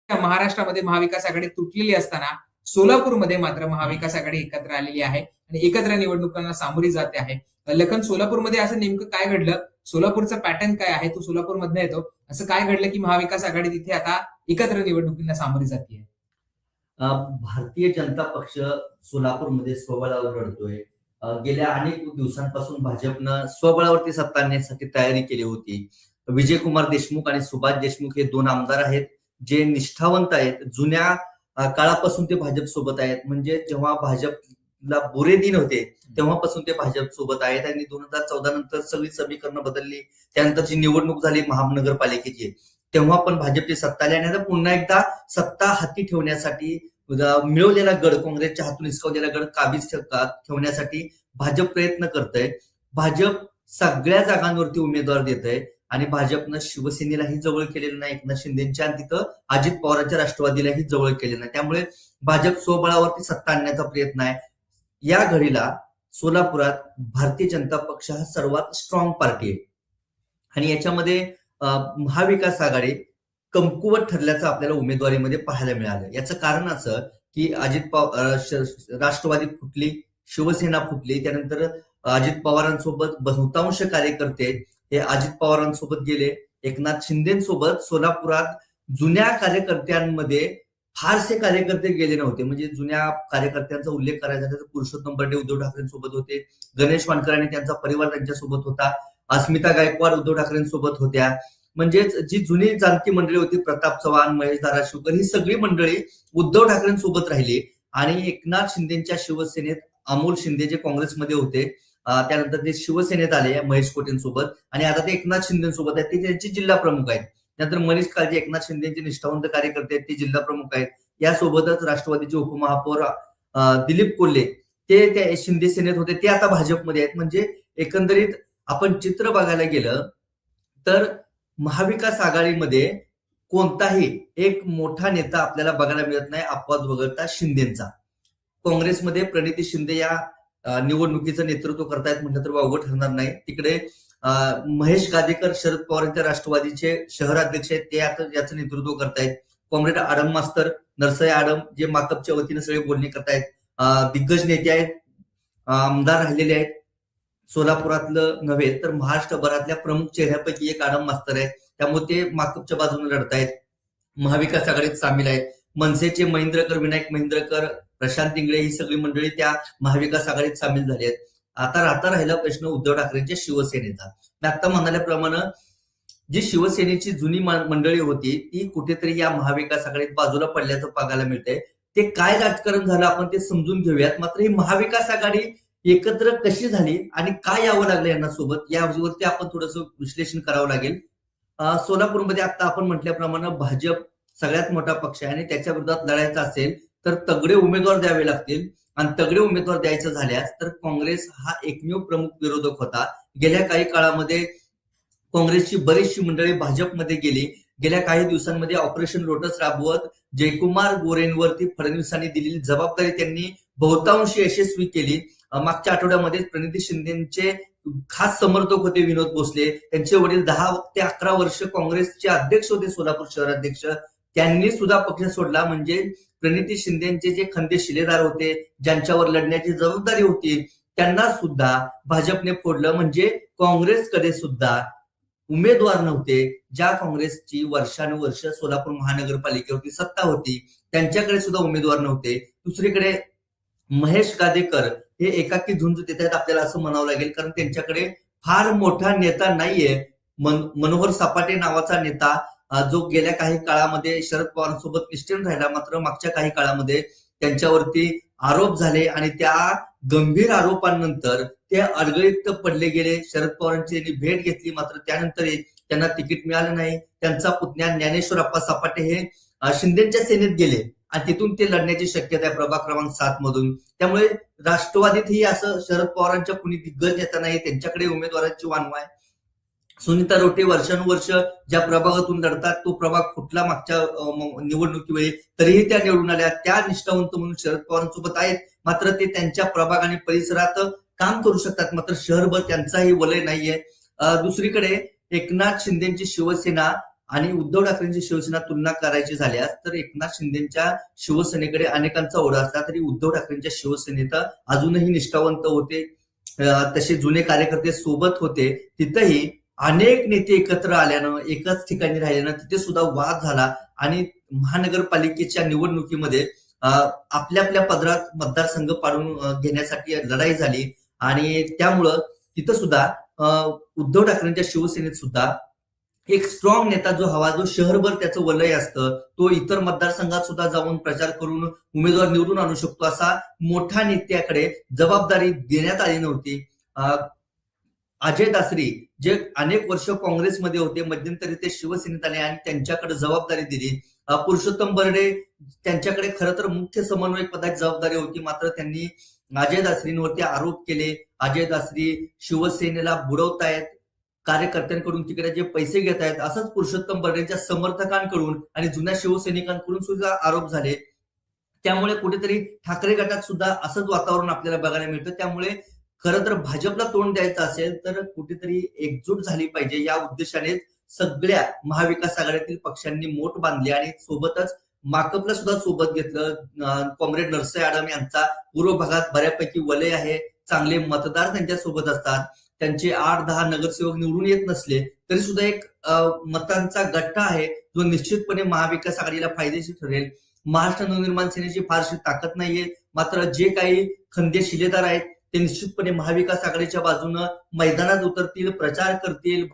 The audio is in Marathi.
महाराष्ट्रामध्ये महाविकास आघाडी तुटलेली असताना सोलापूरमध्ये मात्र महाविकास आघाडी एकत्र आलेली आहे आणि एकत्र निवडणुकांना सामोरी जाते आहे. लखन, सोलापूरमध्ये असं नेमकं काय घडलं? सोलापूरचा पॅटर्न काय आहे? तू सोलापूरमधनं येतो, असं काय घडलं की महाविकास आघाडी तिथे आता एकत्र निवडणुकींना सामोरी जाते? भारतीय जनता पक्ष सोलापूरमध्ये स्वबळावर लढतोय. गेल्या अनेक दिवसांपासून भाजपनं स्वबळावरती सत्ता आणण्यासाठी तयारी केली होती. विजयकुमार देशमुख आणि सुभाष देशमुख हे दोन आमदार आहेत जे निष्ठावंत आहेत. जुन्या काळापासून ते भाजप सोबत आहेत. म्हणजे जेव्हा भाजपला बुरे दिन होते तेव्हापासून ते भाजप सोबत आहेत आणि 2014 नंतर सगळी समीकरणं बदलली. त्यानंतरची निवडणूक झाली महानगरपालिकेची, तेव्हा पण भाजपची सत्ता आली आणि आता पुन्हा एकदा सत्ता हाती ठेवण्यासाठी मिळवलेला गड, काँग्रेसच्या हातून हिसकावलेला गड काबीज ठेवण्यासाठी भाजप प्रयत्न करतंय. भाजप सगळ्या जागांवरती उमेदवार देत आहे आणि भाजपनं शिवसेनेलाही जवळ केलेलं नाही, एकनाथ शिंदेच्या, आणि तिथं अजित पवारांच्या राष्ट्रवादीलाही जवळ केलेलं नाही. त्यामुळे भाजप स्वबळावरती सत्ता आणण्याचा प्रयत्न आहे. या घडीला सोलापुरात भारतीय जनता पक्ष हा सर्वात स्ट्रॉंग पार्टी आहे आणि याच्यामध्ये महाविकास आघाडी कमकुवत ठरल्याचं आपल्याला उमेदवारीमध्ये पाहायला मिळालं. याचं कारण असं की अजित पवार राष्ट्रवादी फुटली, शिवसेना फुटली, त्यानंतर अजित पवारांसोबत बहुतांश कार्यकर्ते हे अजित पवारांसोबत गेले. एकनाथ शिंदेसोबत सोलापुरात जुन्या कार्यकर्त्यांमध्ये फारसे कार्यकर्ते गेले नव्हते. म्हणजे जुन्या कार्यकर्त्यांचा उल्लेख करायचा तर पुरुषोत्तम बर्डे उद्धव ठाकरेंसोबत होते, गणेश वानकर आणि त्यांचा परिवार त्यांच्यासोबत होता, अस्मिता गायकवाड उद्धव ठाकरेंसोबत होत्या. म्हणजेच जी जुनी जाणती मंडळी होती, प्रताप चव्हाण, महेश धाराशिवकर, ही सगळी मंडळी उद्धव ठाकरेंसोबत राहिली. आणि एकनाथ शिंदेच्या शिवसेनेत अमोल शिंदे जे काँग्रेसमध्ये होते, त्यानंतर ते शिवसेनेत आले महेश कोटेंसोबत आणि आता ते एकनाथ शिंदेसोबत आहेत. ते त्यांचे जिल्हा प्रमुख आहेत. त्यानंतर मनीष काळजे एकनाथ शिंदेचे निष्ठावंत कार्यकर्ते आहेत, ते जिल्हा प्रमुख आहेत. यासोबतच राष्ट्रवादीचे उपमहापौर दिलीप कोल्हे ते त्या शिंदे सेनेत होते, ते आता भाजपमध्ये आहेत. म्हणजे एकंदरीत आपण चित्र बघायला गेलं तर महाविकास आघाडीमध्ये कोणताही एक मोठा नेता आपल्याला बघायला मिळत नाही अपवाद वगळता शिंदेचा. काँग्रेसमध्ये प्रणिती शिंदे या निवडणुकीचं नेतृत्व करतायत म्हटलं तर वावगं ठरणार नाही. तिकडे महेश गादेकर शरद पवारांच्या राष्ट्रवादीचे शहराध्यक्ष आहेत, ते आता याचं नेतृत्व करतायत. कॉम्रेड आडम मास्तर, नरसय आडम जे माकपच्या वतीने सगळे बोलणी करतायत. दिग्गज नेते आहेत, आमदार राहिलेले आहेत. सोलापुरातलं नव्हे तर महाराष्ट्रभरातल्या प्रमुख चेहऱ्यापैकी एक आडम मास्तर आहेत. त्यामुळे ते माकपच्या बाजूने लढतायत, महाविकास आघाडीत सामील आहेत. मनसेचे महेंद्रकर, विनायक महेंद्रकर, प्रशांत इंगळे ही सगळी मंडळी त्या महाविकास आघाडीत सामील झाली आहेत. आता राहिला प्रश्न उद्धव ठाकरेंच्या शिवसेनेचा. मी आता म्हणाल्याप्रमाणे जी शिवसेनेची जुनी मंडळी होती ती कुठेतरी या महाविकास आघाडीत बाजूला पडल्याचं बघायला मिळतंय. ते काय राजकारण झालं आपण ते समजून घेऊयात. मात्र ही महाविकास आघाडी एकत्र कशी झाली आणि काय यावं लागलं यांना सोबत, यावरती आपण थोडंसं विश्लेषण करावं लागेल. सोलापूरमध्ये आता आपण म्हटल्याप्रमाणे भाजप सगळ्यात मोठा पक्ष आहे आणि त्याच्या विरोधात लढायचं असेल तर तगडे उमेदवार द्यावे लागतील. आणि तगडे उमेदवार द्यायचं झाल्यास तर काँग्रेस हा एकमेव प्रमुख विरोधक होता. गेल्या काही काळामध्ये काँग्रेसची बरीचशी मंडळी भाजपमध्ये गेली. गेल्या काही दिवसांमध्ये ऑपरेशन लोटस राबवत जयकुमार गोरेंवरती फडणवीसांनी दिलेली जबाबदारी त्यांनी बहुतांश यशस्वी केली. मागच्या आठवड्यामध्ये प्रणिती शिंदेचे खास समर्थक होते विनोद भोसले. त्यांचे वडील 10 ते 11 वर्ष काँग्रेसचे अध्यक्ष होते, सोलापूर शहराध्यक्ष. त्यांनी सुद्धा पक्ष सोडला. म्हणजे प्रणिती शिंदेचे जे खंदे शिलेदार होते, ज्यांच्यावर लढण्याची जबाबदारी होती, त्यांना सुद्धा भाजपने फोडलं. म्हणजे काँग्रेसकडे सुद्धा उमेदवार नव्हते. ज्या काँग्रेसची वर्षानुवर्ष सोलापूर महानगरपालिकेवरती सत्ता होती त्यांच्याकडे सुद्धा उमेदवार नव्हते. दुसरीकडे महेश गादेकर हे एकाकी झुंज देत आहेत आपल्याला असं म्हणावं लागेल, कारण त्यांच्याकडे फार मोठा नेता नाहीये. मनोहर सपाटे नावाचा नेता जो गेल्या काही काळामध्ये शरद पवारांसोबत निष्ठेन राहिला, मात्र मागच्या काही काळामध्ये त्यांच्यावरती आरोप झाले आणि त्या गंभीर आरोपांनंतर ते अडगळीत पडले गेले. शरद पवारांची त्यांनी भेट घेतली, मात्र त्यानंतर त्यांना तिकीट मिळालं नाही. त्यांचा पुतण्या ज्ञानेश्वर अप्पा सपाटे हे शिंदेच्या सेनेत गेले आणि तिथून ते लढण्याची शक्यता आहे प्रभाग क्रमांक 7 मधून. त्यामुळे राष्ट्रवादीतही असं शरद पवारांच्या कुणी दिग्गज नेता नाही, त्यांच्याकडे उमेदवारांची वानवा आहे. सुनीता रोटे वर्षानुवर्ष ज्या प्रभागातून लढतात तो प्रभाग फुटला मागच्या निवडणुकीवेळी, तरीही त्या निवडून आल्या. त्या निष्ठावंत म्हणून शरद पवारांसोबत आहेत, मात्र ते त्यांच्या प्रभाग आणि परिसरात काम करू शकतात, मात्र शहरभर त्यांचाही वलय नाहीये. दुसरीकडे एकनाथ शिंदेची शिवसेना आणि उद्धव ठाकरेंची शिवसेना तुलना करायची झाल्यास तर एकनाथ शिंदेच्या शिवसेनेकडे अनेकांचा ओढा असला तरी उद्धव ठाकरेंच्या शिवसेनेत अजूनही निष्ठावंत होते, तसे जुने कार्यकर्ते सोबत होते. तिथेही अनेक नेते एकत्र आल्यानं एकाच ठिकाणी राहिल्यानं तिथे सुद्धा वाद झाला आणि महानगरपालिकेच्या निवडणुकीमध्ये आपल्या आपल्या पदरात मतदारसंघ पाडून घेण्यासाठी लढाई झाली आणि त्यामुळं तिथं सुद्धा उद्धव ठाकरेंच्या शिवसेनेत सुद्धा एक स्ट्रॉंग नेता जो हवा, जो शहरभर त्याचं वलय असतं, तो इतर मतदारसंघात सुद्धा जाऊन प्रचार करून उमेदवार निवडून आणू शकतो असा मोठ्या नेत्याकडे जबाबदारी देण्यात आली नव्हती. अजय दासरी जे अनेक वर्ष काँग्रेसमध्ये होते, मध्यंतरी ते शिवसेनेत आले आणि त्यांच्याकडे जबाबदारी दिली. पुरुषोत्तम बर्डे त्यांच्याकडे खरं तर मुख्य समन्वयक पदाची जबाबदारी होती, मात्र त्यांनी अजय दासरींवरती आरोप केले. अजय दासरी शिवसेनेला बुडवतायत, कार्यकर्त्यांकडून तिकडे जे पैसे घेत आहेत, असंच पुरुषोत्तम बर्डेंच्या समर्थकांकडून आणि जुन्या शिवसैनिकांकडून सुद्धा आरोप झाले. त्यामुळे कुठेतरी ठाकरे गटात सुद्धा असंच वातावरण आपल्याला बघायला मिळतं. त्यामुळे खरं तर भाजपला तोंड द्यायचं असेल तर कुठेतरी एकजूट झाली पाहिजे, या उद्देशाने सगळ्या महाविकास आघाडीतील पक्षांनी मोठ बांधली आणि सोबतच माकपला सुद्धा सोबत घेतलं. कॉम्रेड नरसय आडम यांचा पूर्व भागात बऱ्यापैकी वलय आहे, चांगले मतदार त्यांच्या सोबत असतात. त्यांचे 8-10 नगरसेवक निवडून येत नसले तरी सुद्धा एक मतांचा गठ्ठा आहे जो निश्चितपणे महाविकास आघाडीला फायदेशीर ठरेल. महाराष्ट्र नवनिर्माण सेनेची फारशी ताकद नाहीये, मात्र जे काही खंदे शिलेदार आहेत ते निश्चितपणे महाविकास आघाडीच्या बाजूनं मैदानात उतरतील, प्रचार करतील,